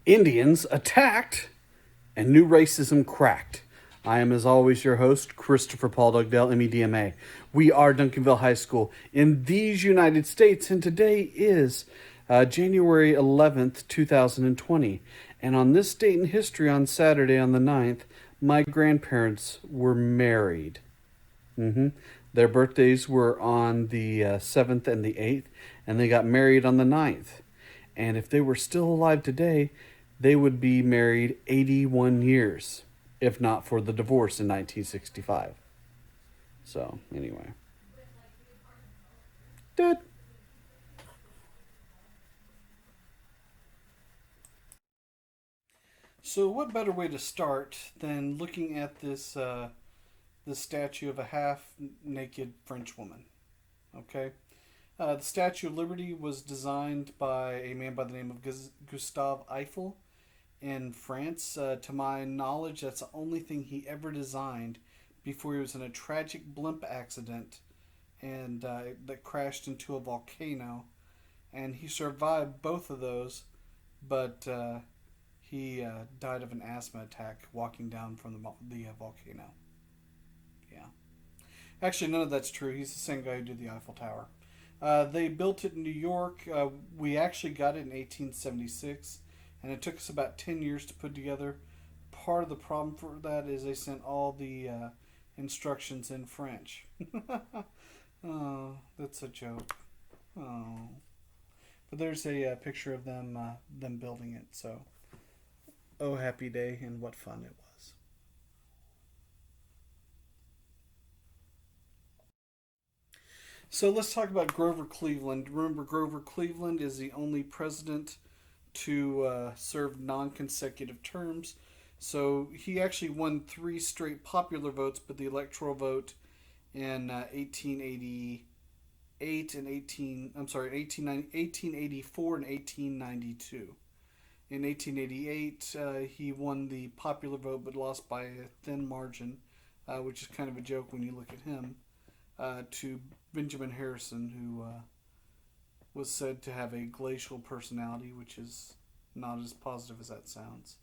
Indians attacked and new racism cracked. I am, as always, your host, Christopher Paul Dugdale, MEDMA. We are Duncanville High School in these United States, and today is January 11th, 2020. And on this date in history, on Saturday, on the 9th, my grandparents were married. Their birthdays were on the 7th and the 8th, and they got married on the 9th. And if they were still alive today, they would be married 81 years, if not for the divorce in 1965. So, anyway. Dad. So, what better way to start than looking at this statue of a half-naked French woman? Okay, the Statue of Liberty was designed by a man by the name of Gustave Eiffel in France. To my knowledge, that's the only thing he ever designed before he was in a tragic blimp accident and that crashed into a volcano. And he survived both of those, but he died of an asthma attack walking down from the volcano. Yeah. Actually, none of that's true. He's the same guy who did the Eiffel Tower. They built it in New York. We actually got it in 1876, and it took us about 10 years to put together. Part of the problem for that is they sent all the instructions in French. Oh, that's a joke. Oh. But there's a picture of them building it. So, oh, happy day, and what fun it was. So let's talk about Grover Cleveland. Remember, Grover Cleveland is the only president to serve non-consecutive terms. So he actually won three straight popular votes, but the electoral vote in 1888 and 1884 and 1892. In 1888, he won the popular vote, but lost by a thin margin, which is kind of a joke when you look at him, to Benjamin Harrison, who was said to have a glacial personality, which is not as positive as that sounds.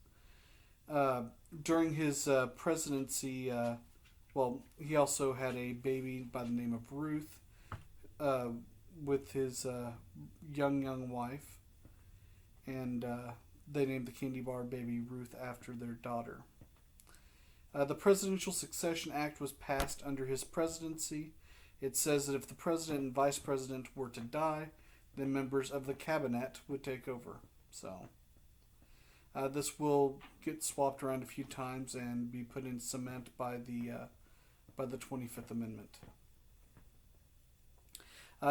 During his presidency, he also had a baby by the name of Ruth with his young wife, and they named the candy bar baby Ruth after their daughter. The Presidential Succession Act was passed under his presidency. It says that if the president and vice president were to die, then members of the cabinet would take over. So, this will get swapped around a few times and be put in cement by the 25th Amendment.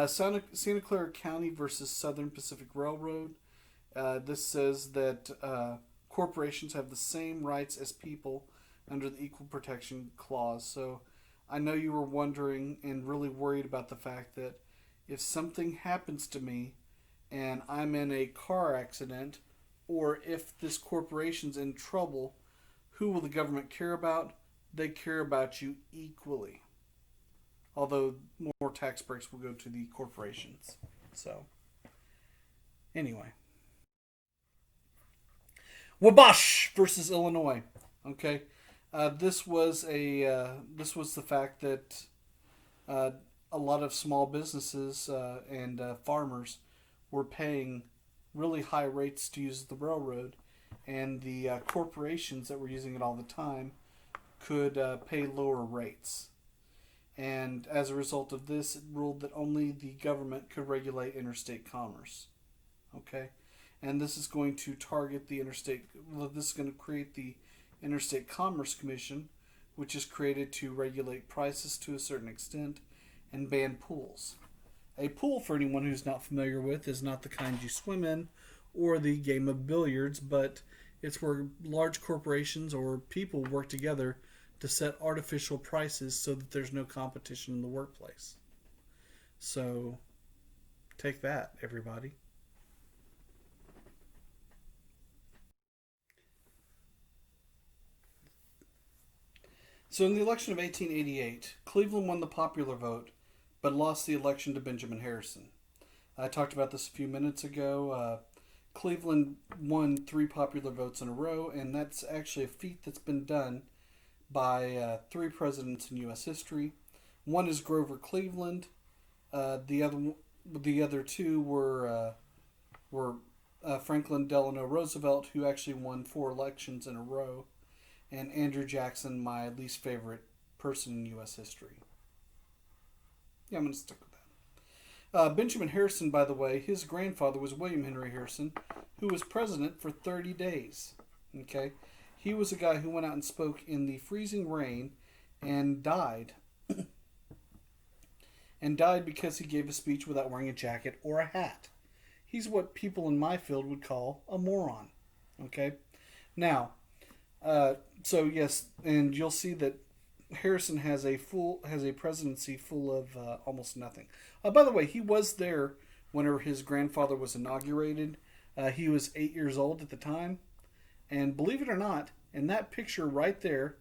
Santa Clara County versus Southern Pacific Railroad. This says that corporations have the same rights as people under the Equal Protection Clause. So, I know you were wondering and really worried about the fact that if something happens to me and I'm in a car accident, or if this corporation's in trouble, who will the government care about? They care about you equally. Although more tax breaks will go to the corporations. So, anyway. Wabash versus Illinois. Okay. This was the fact that a lot of small businesses and farmers were paying really high rates to use the railroad, and the corporations that were using it all the time could pay lower rates. And as a result of this, it ruled that only the government could regulate interstate commerce. Okay, and this is going to target the interstate. Well, this is going to create the Interstate Commerce Commission, which is created to regulate prices to a certain extent and ban pools. A pool, for anyone who's not familiar with, is not the kind you swim in or the game of billiards, but it's where large corporations or people work together to set artificial prices so that there's no competition in the workplace. So, take that, everybody. So in the election of 1888, Cleveland won the popular vote, but lost the election to Benjamin Harrison. I talked about this a few minutes ago. Cleveland won 3 popular votes in a row, and that's actually a feat that's been done by 3 presidents in U.S. history. One is Grover Cleveland. The other two were Franklin Delano Roosevelt, who actually won 4 elections in a row, and Andrew Jackson, my least favorite person in U.S. history. Yeah, I'm going to stick with that. Benjamin Harrison, by the way, his grandfather was William Henry Harrison, who was president for 30 days. Okay? He was a guy who went out and spoke in the freezing rain and died. And died because he gave a speech without wearing a jacket or a hat. He's what people in my field would call a moron. Okay? Now, so yes, and you'll see that Harrison has a presidency full of almost nothing. By the way, he was there whenever his grandfather was inaugurated. He was 8 years old at the time, and believe it or not, in that picture right there,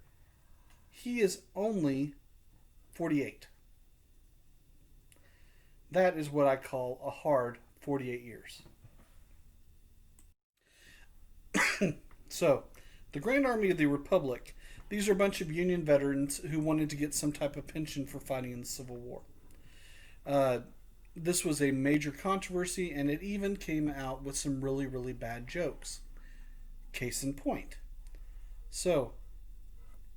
he is only 48. That is what I call a hard 48 years. So, the Grand Army of the Republic, these are a bunch of Union veterans who wanted to get some type of pension for fighting in the Civil War. This was a major controversy, and it even came out with some really, really bad jokes. Case in point. So,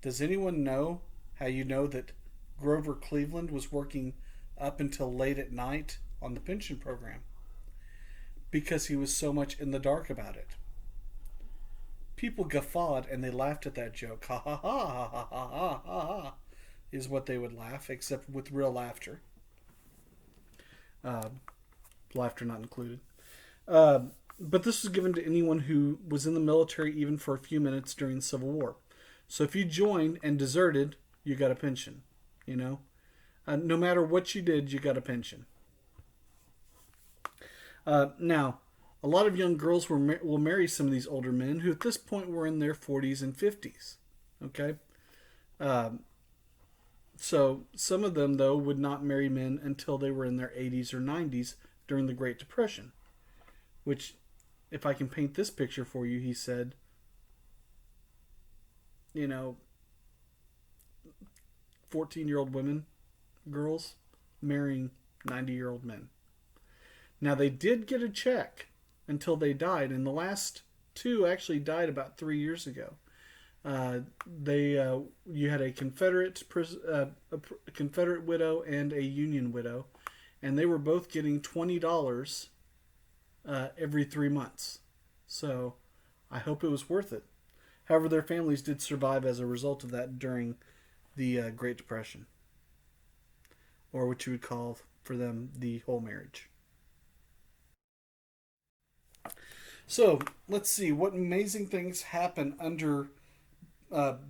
does anyone know how you know that Grover Cleveland was working up until late at night on the pension program? Because he was so much in the dark about it. People guffawed and they laughed at that joke. Ha ha ha ha ha ha ha ha, is what they would laugh, except with real laughter. Laughter not included. But this was given to anyone who was in the military even for a few minutes during the Civil War. So if you joined and deserted, you got a pension. You know? No matter what you did, you got a pension. Now, a lot of young girls will marry some of these older men who at this point were in their 40s and 50s. Okay? So some of them, though, would not marry men until they were in their 80s or 90s during the Great Depression. Which, if I can paint this picture for you, he said, 14-year-old women, girls, marrying 90-year-old men. Now, they did get a check until they died, and the last two actually died about 3 years ago. You had a Confederate widow and a Union widow, and they were both getting $20 every 3 months. So, I hope it was worth it. However, their families did survive as a result of that during the Great Depression, or what you would call for them the whole marriage. So, let's see what amazing things happen under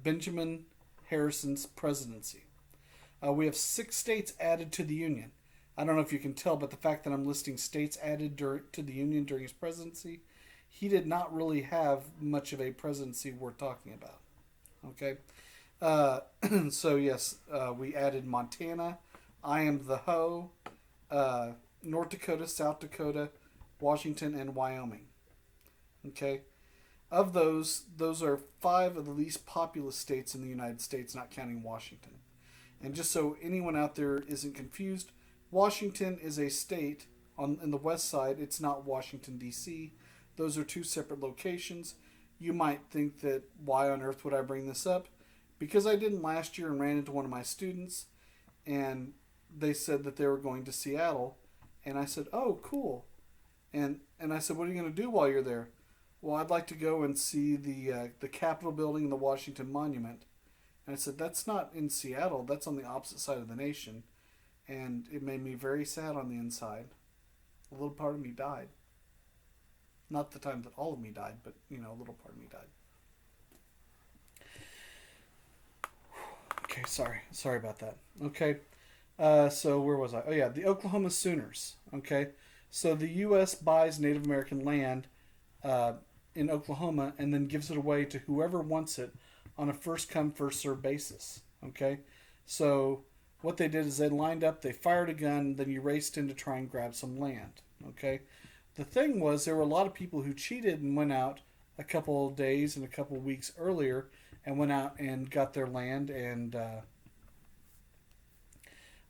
Benjamin Harrison's presidency. We have 6 states added to the Union. I don't know if you can tell, but the fact that I'm listing states added to the Union during his presidency, he did not really have much of a presidency worth talking about. Okay? So, yes, we added Montana, Idaho, North Dakota, South Dakota, Washington, and Wyoming. Okay? Of those are 5 of the least populous states in the United States, not counting Washington. And just so anyone out there isn't confused, Washington is a state in the west side. It's not Washington, D.C. Those are 2 separate locations. You might think that, why on earth would I bring this up? Because I didn't last year and ran into one of my students, and they said that they were going to Seattle. And I said, oh, cool. And I said, what are you going to do while you're there? Well, I'd like to go and see the Capitol building and the Washington Monument. And I said, that's not in Seattle. That's on the opposite side of the nation. And it made me very sad on the inside. A little part of me died. Not the time that all of me died, but, a little part of me died. Okay, sorry about that. Okay, so where was I? Oh yeah, the Oklahoma Sooners. Okay, so the U.S. buys Native American land in Oklahoma and then gives it away to whoever wants it on a first come first served basis. Okay, so what they did is they lined up, they fired a gun, then you raced in to try and grab some land. Okay, The thing was, there were a lot of people who cheated and went out a couple of days and a couple of weeks earlier and went out and got their land, and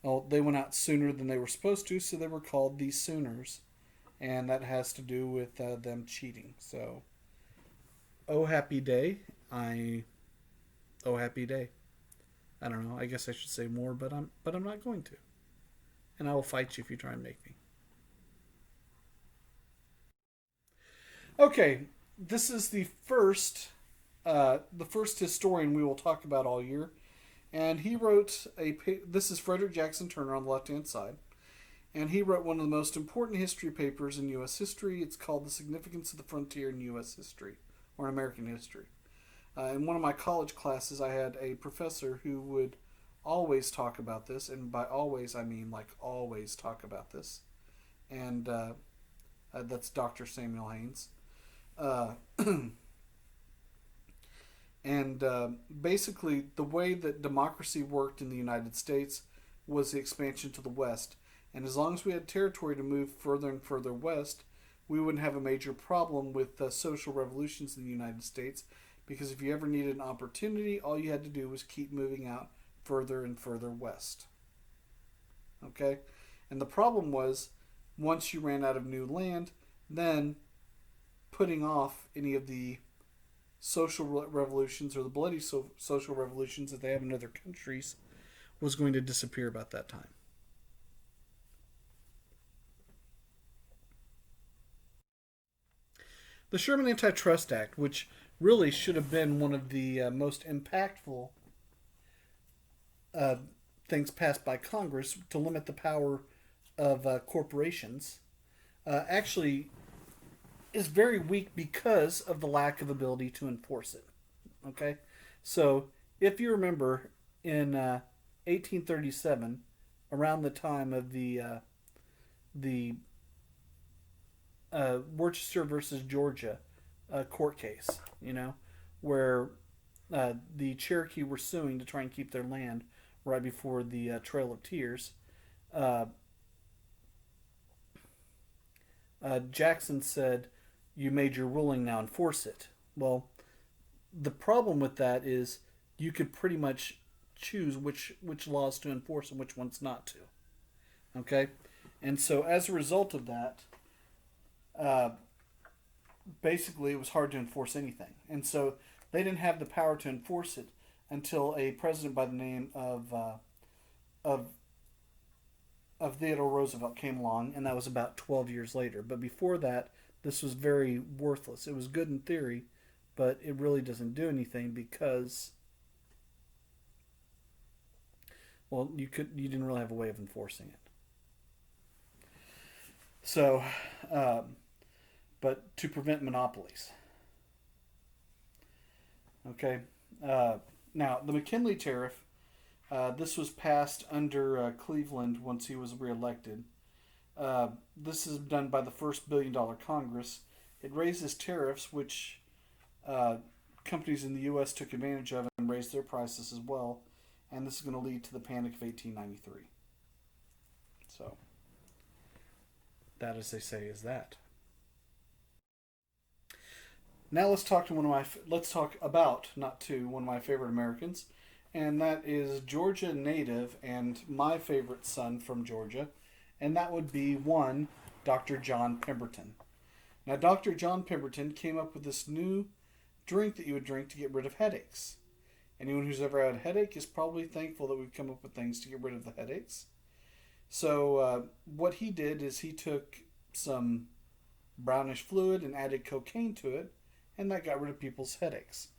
well, they went out sooner than they were supposed to, so they were called the Sooners, and that has to do with them cheating. So, oh happy day, I oh happy day. I don't know. I guess I should say more, but I'm not going to, and I will fight you if you try and make me. Okay, this is the first historian we will talk about all year, and he wrote This is Frederick Jackson Turner on the left hand side, and he wrote one of the most important history papers in U.S. history. It's called "The Significance of the Frontier in U.S. History" or in American History. In one of my college classes, I had a professor who would always talk about this, and by always I mean like always talk about this, and that's Dr. Samuel Haynes. Uh, and basically, the way that democracy worked in the United States was the expansion to the west. And as long as we had territory to move further and further west, we wouldn't have a major problem with social revolutions in the United States, because if you ever needed an opportunity, all you had to do was keep moving out further and further west. Okay? And the problem was, once you ran out of new land, then putting off any of the social revolutions or the bloody social revolutions that they have in other countries was going to disappear about that time. The Sherman Antitrust Act, which really should have been one of the most impactful uh, things passed by Congress to limit the power of corporations, actually is very weak because of the lack of ability to enforce it. Okay, so if you remember in 1837, around the time of the Worcester versus Georgia court case, where the Cherokee were suing to try and keep their land right before the Trail of Tears. Uh, Jackson said, "You made your ruling, now enforce it." Well, the problem with that is you could pretty much choose which laws to enforce and which ones not to. Okay, and so as a result of that, uh, basically it was hard to enforce anything, and so they didn't have the power to enforce it until a president by the name of of Theodore Roosevelt came along, and that was about 12 years later. But before that, this was very worthless. It was good in theory, but it really doesn't do anything because, well, you didn't really have a way of enforcing it. So, um, but to prevent monopolies. Okay. Uh, Now the McKinley Tariff. This was passed under Cleveland once he was reelected. This is done by the first $1 billion Congress. It raises tariffs, which uh, companies in the U.S. took advantage of and raised their prices as well. And this is going to lead to the Panic of 1893. So, that, as they say, is that. Now let's talk about, not to, one of my favorite Americans, and that is Georgia native and my favorite son from Georgia, and that would be one Dr. John Pemberton. Now, Dr. John Pemberton came up with this new drink that you would drink to get rid of headaches. Anyone who's ever had a headache is probably thankful that we've come up with things to get rid of the headaches. So, what he did is he took some brownish fluid and added cocaine to it, and that got rid of people's headaches.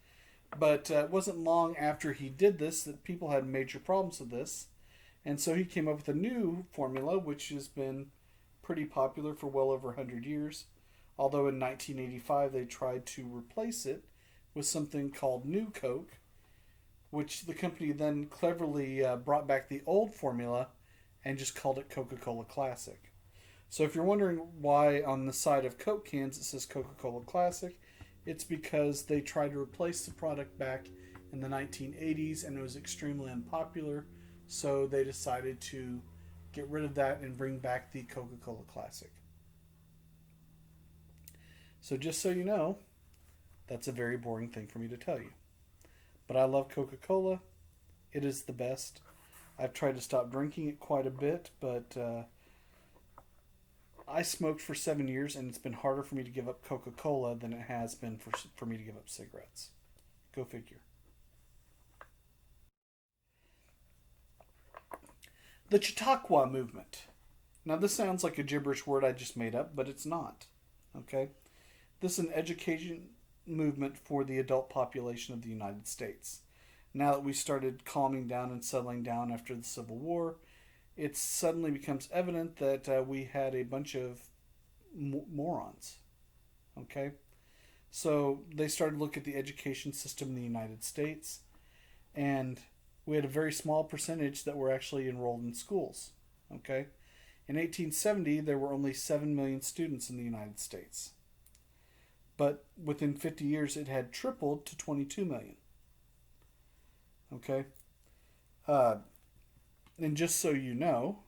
But it wasn't long after he did this that people had major problems with this, and so he came up with a new formula which has been pretty popular for well over 100 years. Although in 1985 they tried to replace it with something called New Coke, which the company then cleverly brought back the old formula and just called it Coca-Cola Classic. So if you're wondering why on the side of Coke cans it says Coca-Cola Classic, it's because they tried to replace the product back in the 1980s and it was extremely unpopular, so they decided to get rid of that and bring back the Coca-Cola Classic. So just so you know, that's a very boring thing for me to tell you. But I love Coca Cola. It is the best. I've tried to stop drinking it quite a bit, but I smoked for 7 years, and it's been harder for me to give up Coca Cola than it has been for me to give up cigarettes. Go figure. The Chautauqua movement. Now, this sounds like a gibberish word I just made up, but it's not. Okay? This is an education movement for the adult population of the United States. Now that we started calming down and settling down after the Civil War, it suddenly becomes evident that we had a bunch of morons. Okay? So they started to look at the education system in the United States, and we had a very small percentage that were actually enrolled in schools. Okay? In 1870, there were only 7 million students in the United States. But within 50 years, it had tripled to 22 million. Okay? And just so you know,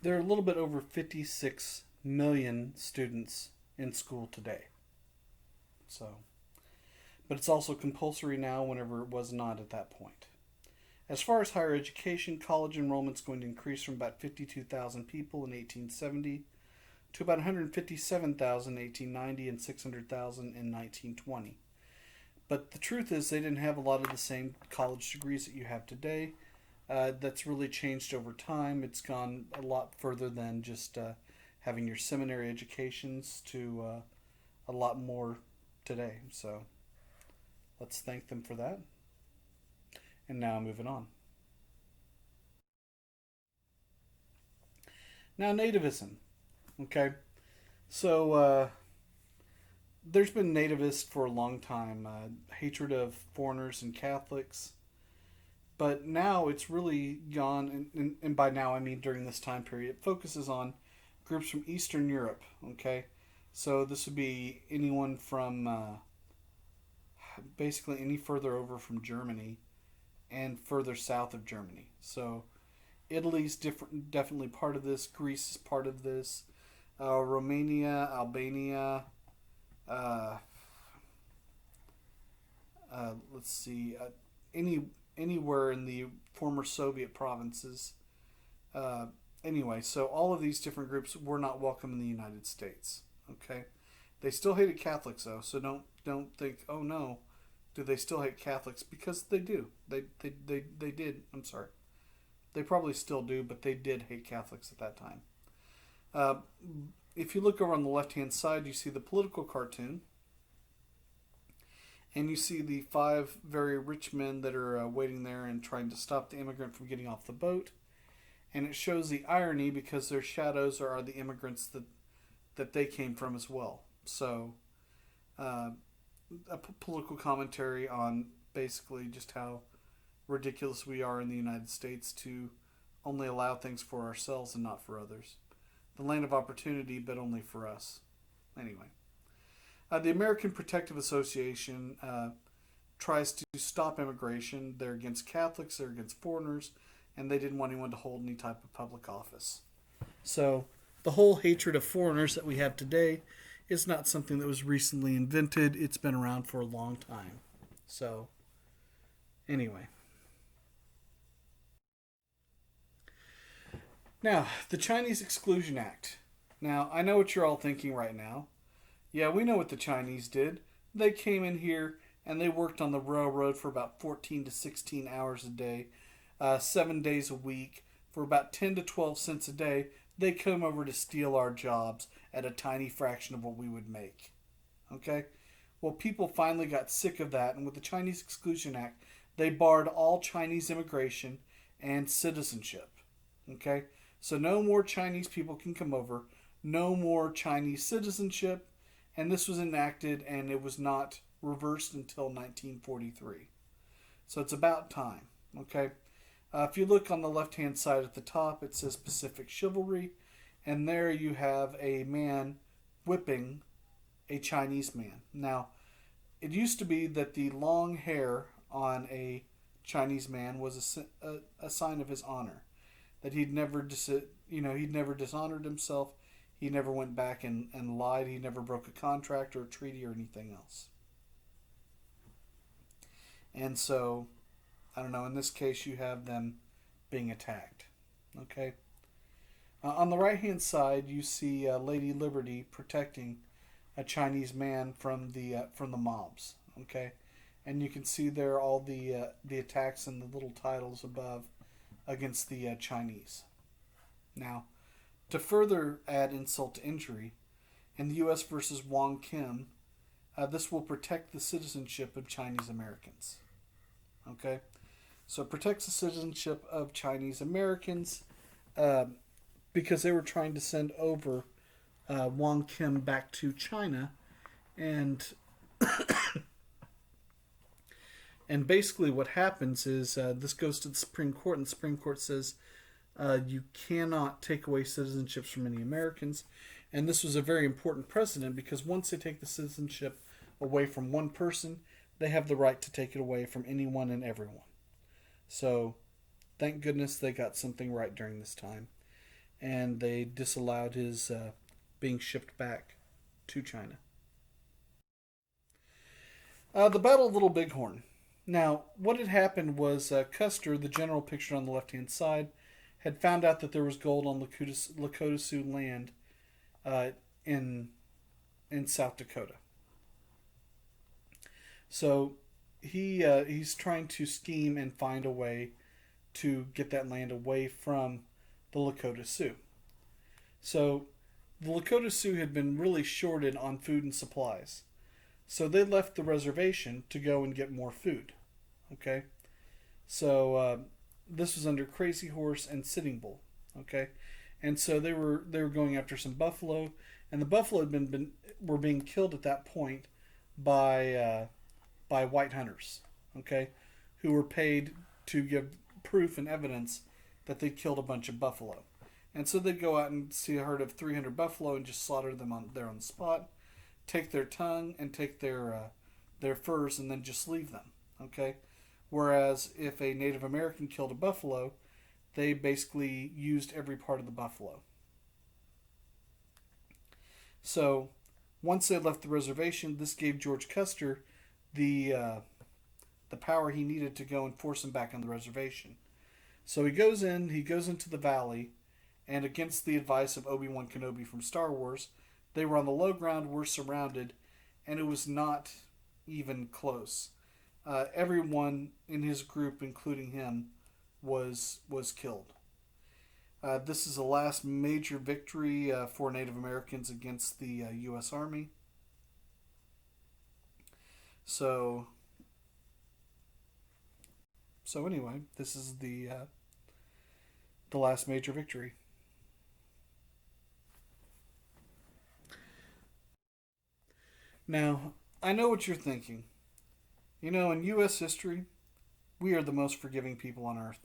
there are a little bit over 56 million students in school today. So, but it's also compulsory now whenever it was not at that point. As far as higher education, college enrollment is going to increase from about 52,000 people in 1870 to about 157,000 in 1890 and 600,000 in 1920. But the truth is, they didn't have a lot of the same college degrees that you have today. That's really changed over time. It's gone a lot further than just having your seminary educations to a lot more today. So let's thank them for that. And now moving on. Now, nativism. Okay. So there's been nativists for a long time, hatred of foreigners and Catholics. But now it's really gone, and by now I mean during this time period, it focuses on groups from Eastern Europe. Okay. So this would be anyone from basically any further over from Germany and further south of Germany. So Italy's definitely part of this. Greece is part of this. Romania, Albania. Let's see. Anywhere in the former Soviet provinces. Anyway, so all of these different groups were not welcome in the United States. Okay, they still hated Catholics though. So don't think, oh no, do they still hate Catholics? Because they do. They did. I'm sorry. They probably still do, but they did hate Catholics at that time. If you look over on the left-hand side, you see the political cartoon. And you see the 5 very rich men that are waiting there and trying to stop the immigrant from getting off the boat. And it shows the irony because their shadows are the immigrants that they came from as well. So, a political commentary on basically just how ridiculous we are in the United States to only allow things for ourselves and not for others. The land of opportunity, but only for us. Anyway. The American Protective Association tries to stop immigration. They're against Catholics, they're against foreigners, and they didn't want anyone to hold any type of public office. So the whole hatred of foreigners that we have today is not something that was recently invented. It's been around for a long time. So anyway. Now, the Chinese Exclusion Act. Now, I know what you're all thinking right now. Yeah, we know what the Chinese did. They came in here and they worked on the railroad for about 14 to 16 hours a day, 7 days a week, for about 10 to 12 cents a day. They come over to steal our jobs at a tiny fraction of what we would make. Okay? Well, people finally got sick of that, and with the Chinese Exclusion Act, they barred all Chinese immigration and citizenship. Okay? So no more Chinese people can come over, no more Chinese citizenship. And this was enacted, and it was not reversed until 1943. So it's about time, okay? If you look on the left-hand side at the top, it says Pacific Chivalry, and there you have a man whipping a Chinese man. Now, it used to be that the long hair on a Chinese man was a sign of his honor, that he'd never dishonored himself. He never went back and lied. He never broke a contract or a treaty or anything else. And so, I don't know, in this case, you have them being attacked. Okay? On the right hand side, you see Lady Liberty protecting a Chinese man from the mobs. Okay? And you can see there all the attacks and the little titles above against the Chinese. Now, to further add insult to injury, in the U.S. versus Wong Kim, this will protect the citizenship of Chinese Americans. Okay? So it protects the citizenship of Chinese Americans because they were trying to send over Wong Kim back to China, and and basically what happens is this goes to the Supreme Court, and the Supreme Court says you cannot take away citizenships from any Americans, and this was a very important precedent because once they take the citizenship away from one person, they have the right to take it away from anyone and everyone. So, thank goodness they got something right during this time, and they disallowed his being shipped back to China. The Battle of Little Bighorn. Now, what had happened was Custer, the general pictured on the left-hand side, had found out that there was gold on Lakota Sioux land in South Dakota. So he's trying to scheme and find a way to get that land away from the Lakota Sioux. So the Lakota Sioux had been really shorted on food and supplies. So they left the reservation to go and get more food. Okay? So this was under Crazy Horse and Sitting Bull. Okay? And so they were going after some buffalo, and the buffalo had were being killed at that point by white hunters, okay, who were paid to give proof and evidence that they killed a bunch of buffalo. And so they'd go out and see a herd of 300 buffalo and just slaughter them on the spot, take their tongue and take their furs and then just leave them, okay? Whereas if a Native American killed a buffalo, they basically used every part of the buffalo. So once they left the reservation, this gave George Custer the power he needed to go and force him back on the reservation. So he goes into the valley, and against the advice of Obi-Wan Kenobi from Star Wars, they were on the low ground, were surrounded, and it was not even close. Everyone in his group, including him, was killed. This is the last major victory for Native Americans against the U.S. Army. So anyway, this is the last major victory. Now, I know what you're thinking. You know, in U.S. history, we are the most forgiving people on earth.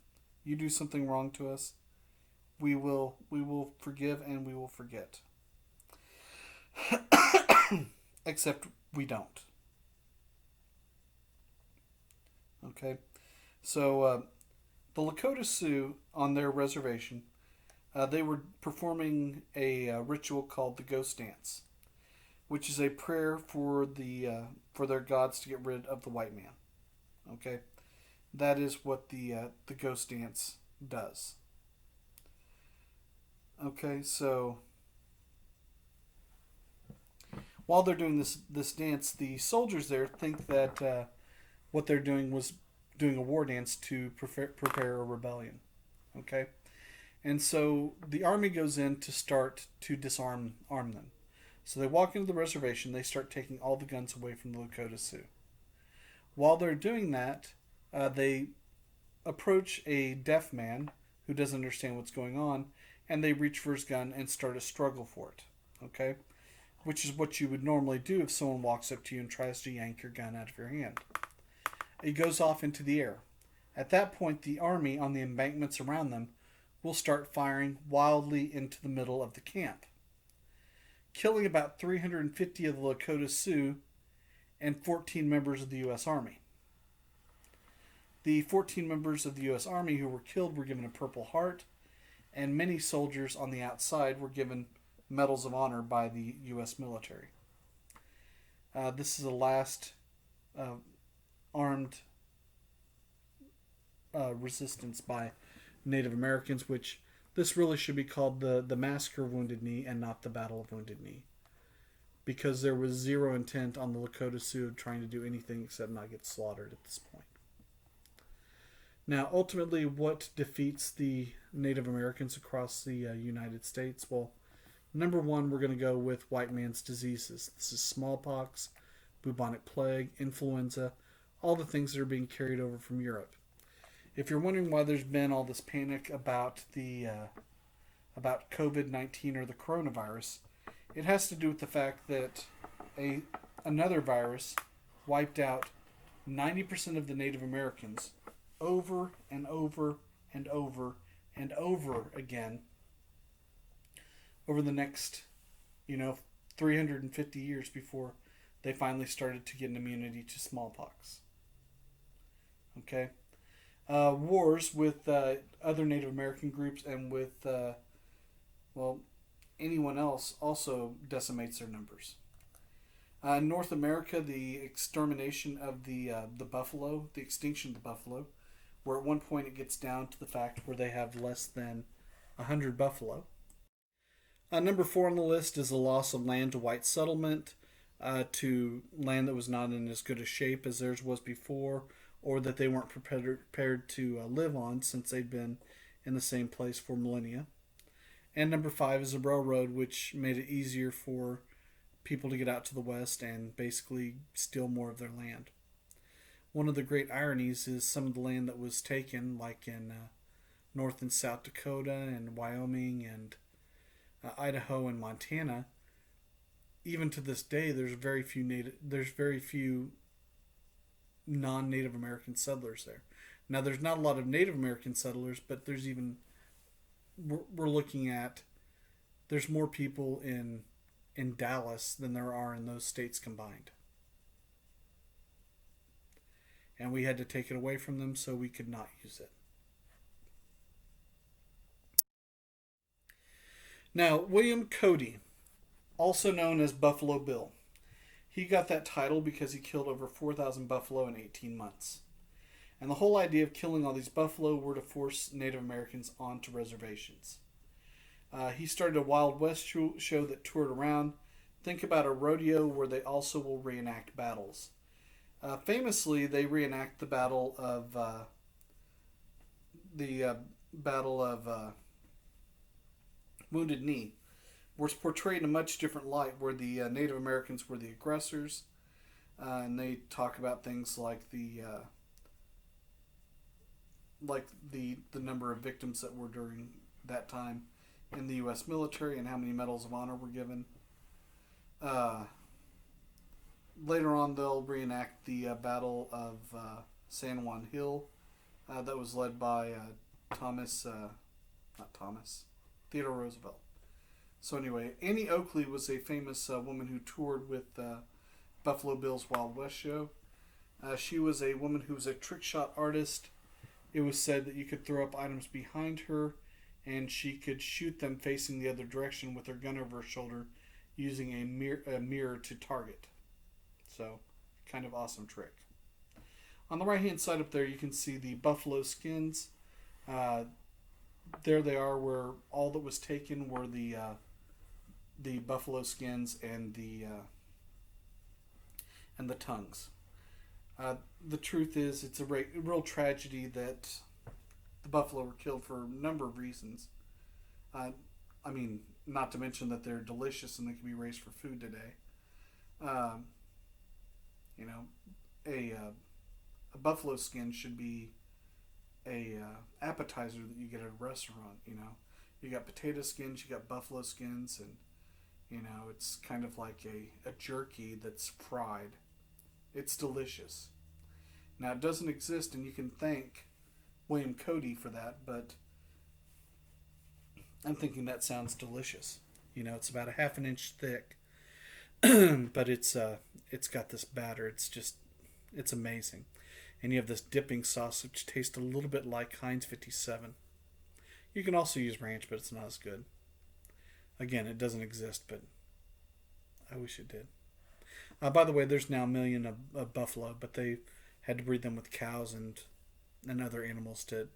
You do something wrong to us, we will forgive and we will forget. Except we don't. Okay, so the Lakota Sioux on their reservation, they were performing a ritual called the Ghost Dance, which is a prayer for their gods to get rid of the white man. Okay, that is what the Ghost Dance does. Okay, so while they're doing this dance, the soldiers there think that what they're doing was doing a war dance to prepare a rebellion. Okay? And so the army goes in to start to arm them. So they walk into the reservation, they start taking all the guns away from the Lakota Sioux. While they're doing that, they approach a deaf man who doesn't understand what's going on, and they reach for his gun and start a struggle for it. Okay? Which is what you would normally do if someone walks up to you and tries to yank your gun out of your hand. It goes off into the air. At that point, the army on the embankments around them will start firing wildly into the middle of the camp, killing about 350 of the Lakota Sioux and 14 members of the U.S. Army. The 14 members of the U.S. Army who were killed were given a Purple Heart, and many soldiers on the outside were given Medals of Honor by the U.S. military. This is the last uh, armed resistance by Native Americans, which this really should be called the Massacre of Wounded Knee and not the Battle of Wounded Knee, because there was zero intent on the Lakota Sioux trying to do anything except not get slaughtered at this point. Now, ultimately, what defeats the Native Americans across the United States? Well, number one, we're going to go with white man's diseases. This is smallpox, bubonic plague, influenza, all the things that are being carried over from Europe. If you're wondering why there's been all this panic about the about COVID-19 or the coronavirus, it has to do with the fact that another virus wiped out 90% of the Native Americans over and over and over and over again over the next, 350 years before they finally started to get an immunity to smallpox. Okay? Wars with other Native American groups and with, anyone else also decimates their numbers. In North America, the extermination of the buffalo, the extinction of the buffalo, where at one point it gets down to the fact where they have less than 100 buffalo. Number 4 on the list is the loss of land to white settlement, to land that was not in as good a shape as theirs was before, or that they weren't prepared to live on since they'd been in the same place for millennia. And number 5 is the railroad, which made it easier for people to get out to the west and basically steal more of their land. One of the great ironies is some of the land that was taken, like in North and South Dakota and Wyoming and Idaho and Montana. Even to this day, there's very few non-Native American settlers there. Now, there's not a lot of Native American settlers, but we're looking at, there's more people in Dallas than there are in those states combined. And we had to take it away from them so we could not use it. Now, William Cody, also known as Buffalo Bill, he got that title because he killed over 4,000 buffalo in 18 months. And the whole idea of killing all these buffalo were to force Native Americans onto reservations. He started a Wild West show that toured around. Think about a rodeo where they also will reenact battles. Famously, they reenact the Battle of Wounded Knee, where it's portrayed in a much different light, where the Native Americans were the aggressors, and they talk about things like the number of victims that were during that time in the U.S. military and how many medals of honor were given. Later on, they'll reenact the Battle of San Juan Hill that was led by Theodore Roosevelt. So anyway, Annie Oakley was a famous woman who toured with Buffalo Bill's Wild West show. She was a woman who was a trick shot artist. It was said that you could throw up items behind her and she could shoot them facing the other direction with her gun over her shoulder using a mirror to target. So, kind of awesome trick. On the right hand side up there, you can see the buffalo skins. There they are, where all that was taken were the buffalo skins and the tongues. The truth is, it's a real tragedy that the buffalo were killed for a number of reasons. Not to mention that they're delicious and they can be raised for food today. A buffalo skin should be a appetizer that you get at a restaurant. You got potato skins, you got buffalo skins, and it's kind of like a jerky that's fried. It's delicious. Now, it doesn't exist, and you can thank William Cody for that, but I'm thinking that sounds delicious. It's about a half an inch thick, but it's got this batter. It's amazing. And you have this dipping sauce which tastes a little bit like Heinz 57. You can also use ranch, but it's not as good. Again, it doesn't exist, but I wish it did. By the way, there's now a million of buffalo, but they had to breed them with cows and other animals to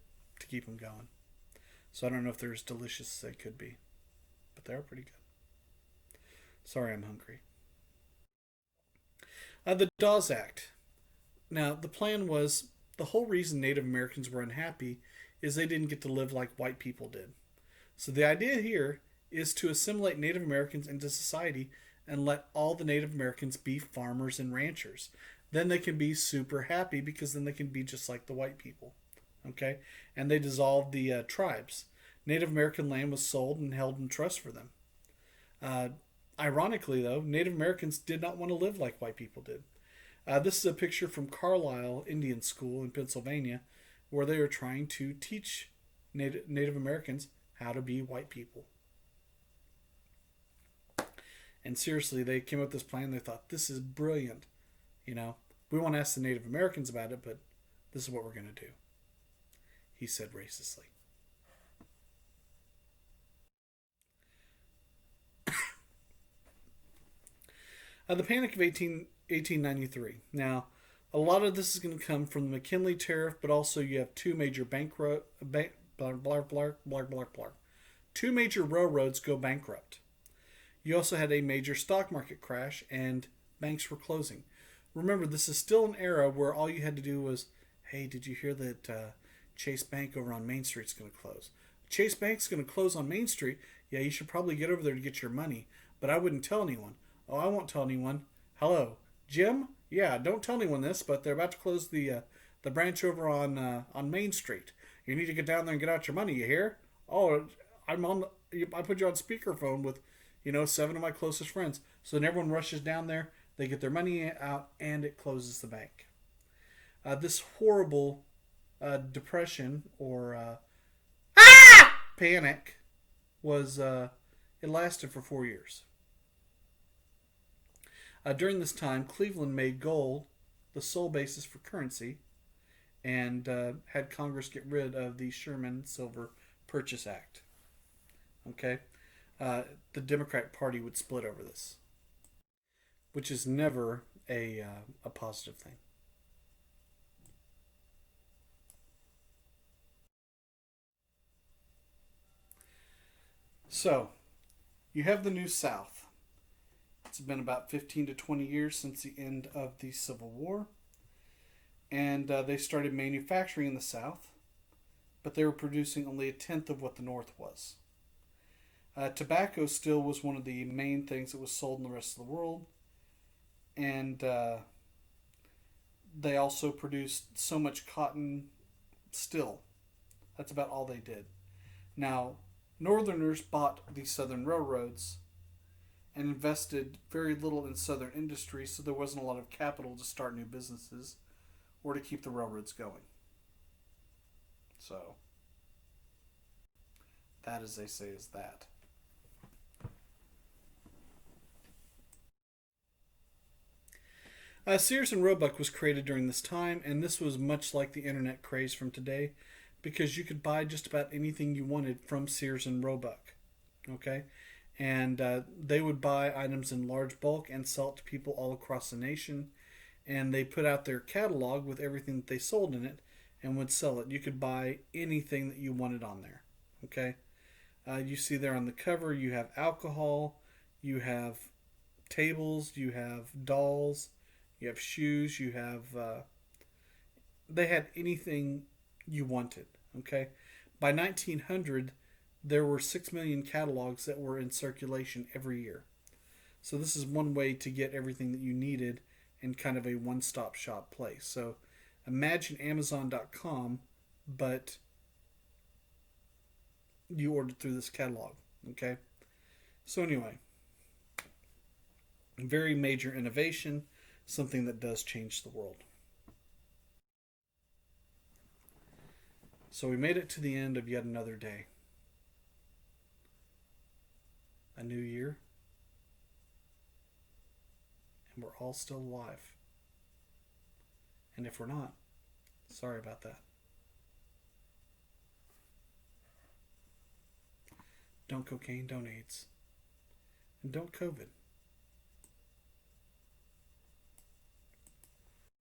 keep them going. So I don't know if they're as delicious as they could be, but they're pretty good. Sorry, I'm hungry. The Dawes Act. Now, the plan was the whole reason Native Americans were unhappy is they didn't get to live like white people did. So the idea here is to assimilate Native Americans into society and let all the Native Americans be farmers and ranchers. Then they can be super happy because then they can be just like the white people. Okay? And they dissolved the tribes. Native American land was sold and held in trust for them. Uh, Ironically, though, Native Americans did not want to live like white people did. This is a picture from Carlisle Indian School in Pennsylvania, where they are trying to teach Native Americans how to be white people. And seriously, they came up with this plan. They thought, this is brilliant. You know, we want to ask the Native Americans about it, but this is what we're going to do. He said racistly. The Panic of 1893. Now, a lot of this is going to come from the McKinley Tariff, but also you have two major two major railroads go bankrupt. You also had a major stock market crash, and banks were closing. Remember, this is still an era where all you had to do was, hey, did you hear that Chase Bank over on Main Street is going to close? Chase Bank's going to close on Main Street. Yeah, you should probably get over there to get your money, but I wouldn't tell anyone. Oh, I won't tell anyone. Hello, Jim? Yeah, don't tell anyone this, but they're about to close the branch over on Main Street. You need to get down there and get out your money. You hear? Oh, I put you on speakerphone with, 7 of my closest friends. So then everyone rushes down there. They get their money out, and it closes the bank. This horrible depression or panic was it lasted for 4 years. During this time, Cleveland made gold the sole basis for currency and had Congress get rid of the Sherman Silver Purchase Act. Okay? The Democratic Party would split over this, which is never a positive thing. So, you have the New South. It's been about 15 to 20 years since the end of the Civil War. And they started manufacturing in the South, but they were producing only a tenth of what the North was. Tobacco still was one of the main things that was sold in the rest of the world. And they also produced so much cotton still. That's about all they did. Now, Northerners bought the Southern railroads and invested very little in Southern industry, so there wasn't a lot of capital to start new businesses or to keep the railroads going. So, that, as they say, is that. Sears and Roebuck was created during this time, and this was much like the internet craze from today, because you could buy just about anything you wanted from Sears and Roebuck. Okay? And they would buy items in large bulk and sell it to people all across the nation. And they put out their catalog with everything that they sold in it and would sell it. You could buy anything that you wanted on there. Okay? You see there on the cover, you have alcohol, you have tables, you have dolls, you have shoes, you have... they had anything you wanted. Okay? By 1900, there were 6 million catalogs that were in circulation every year. So this is one way to get everything that you needed in kind of a one-stop shop place. So imagine Amazon.com, but you ordered through this catalog. Okay? So anyway, very major innovation, something that does change the world. So we made it to the end of yet another day. A new year. And we're all still alive. And if we're not, sorry about that. Don't cocaine, don't AIDS. and don't COVID.